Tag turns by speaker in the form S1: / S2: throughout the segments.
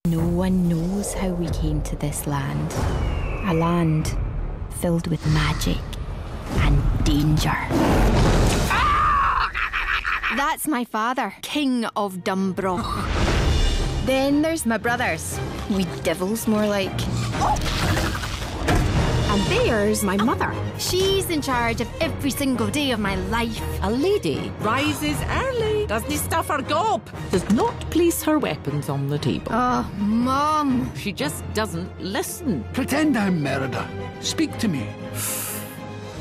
S1: No one knows how we came to this land. A land filled with magic and danger. That's my father, King of Dumbroch. Then there's my brothers. We devils, more like. And there's my mother. She's in charge of every single day of my life.
S2: A lady rises early, doesn't stuff her gob, does not place her weapons on the table.
S1: Oh, Mum.
S2: She just doesn't listen.
S3: Pretend I'm Merida. Speak to me.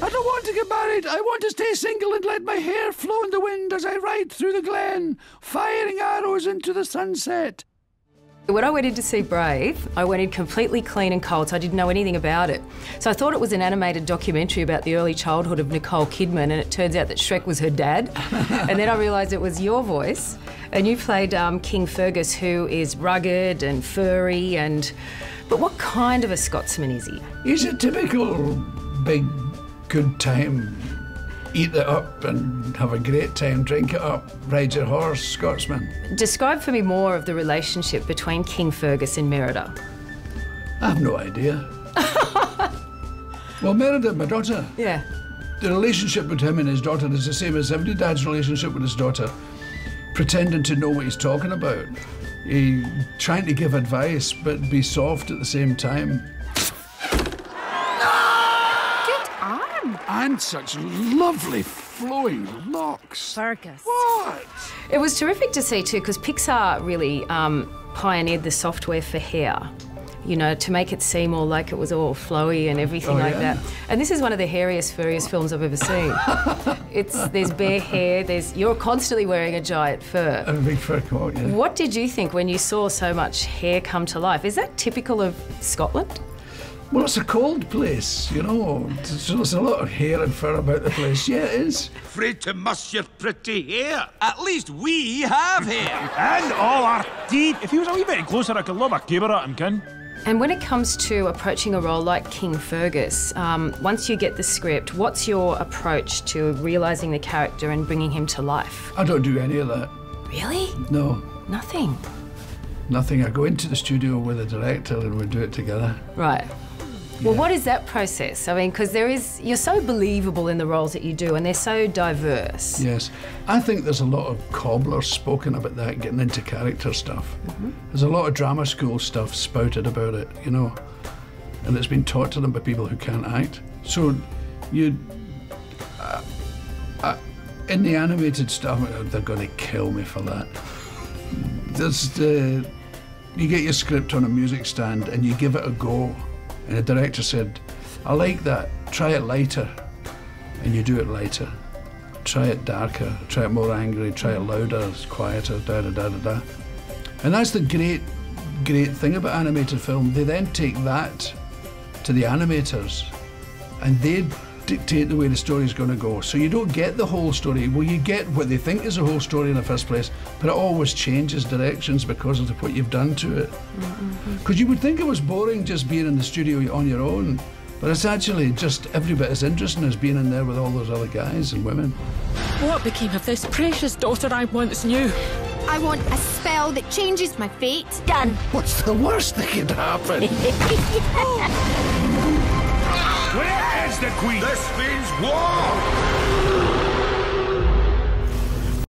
S3: I don't want to get married. I want to stay single and let my hair flow in the wind as I ride through the glen, firing arrows into the sunset.
S4: When I went in to see Brave, I went in completely clean and cold, so I didn't know anything about it. So I thought it was an animated documentary about the early childhood of Nicole Kidman, and it turns out that Shrek was her dad. And then I realised it was your voice, and you played King Fergus, who is rugged and furry and... But what kind of a Scotsman is he?
S3: He's a typical big, good time, eat it up and have a great time, drink it up, ride your horse, Scotsman.
S4: Describe for me more of the relationship between King Fergus and Merida.
S3: I have no idea. Well, Merida, my daughter.
S4: Yeah.
S3: The relationship with him and his daughter is the same as every dad's relationship with his daughter. Pretending to know what he's talking about. He trying to give advice, but be soft at the same time. And such lovely flowing locks.
S4: Fergus.
S3: What?
S4: It was terrific to see too, because Pixar really pioneered the software for hair. You know, to make it seem all like it was all flowy and everything like that. And this is one of the hairiest, furriest films I've ever seen. There's bare hair, you're constantly wearing a giant fur.
S3: And a big fur coat, yeah.
S4: What did you think when you saw so much hair come to life? Is that typical of Scotland?
S3: Well, it's a cold place, you know. So there's a lot of hair and fur about the place. Yeah, it is.
S5: Afraid to muss your pretty hair. At least we have hair.
S6: And all our teeth. If he was a wee bit closer, I could lob a caber at him, kin.
S4: And when it comes to approaching a role like King Fergus, once you get the script, what's your approach to realising the character and bringing him to life?
S3: I don't do any of that.
S4: Really?
S3: No.
S4: Nothing?
S3: Nothing. I go into the studio with the director and we do it together.
S4: Right. Well, what is that process? I mean, because you're so believable in the roles that you do and they're so diverse.
S3: Yes. I think there's a lot of cobblers spoken about that, getting into character stuff. There's a lot of drama school stuff spouted about it, you know, and it's been taught to them by people who can't act. So in the animated stuff, they're going to kill me for that. You get your script on a music stand and you give it a go. And the director said, I like that, try it lighter. And you do it lighter. Try it darker, try it more angry, try it louder, quieter, da-da-da-da-da. And that's the great thing about animated film. They then take that to the animators and they dictate the way the story's going to go. So you don't get the whole story. Well, you get what they think is the whole story in the first place, but it always changes directions because of what you've done to it. Because you would think it was boring just being in the studio on your own, but it's actually just every bit as interesting as being in there with all those other guys and women.
S2: What became of this precious daughter I once knew?
S1: I want a spell that changes my fate. Done.
S3: What's the worst that could happen?
S6: Where is the Queen?
S5: This means war.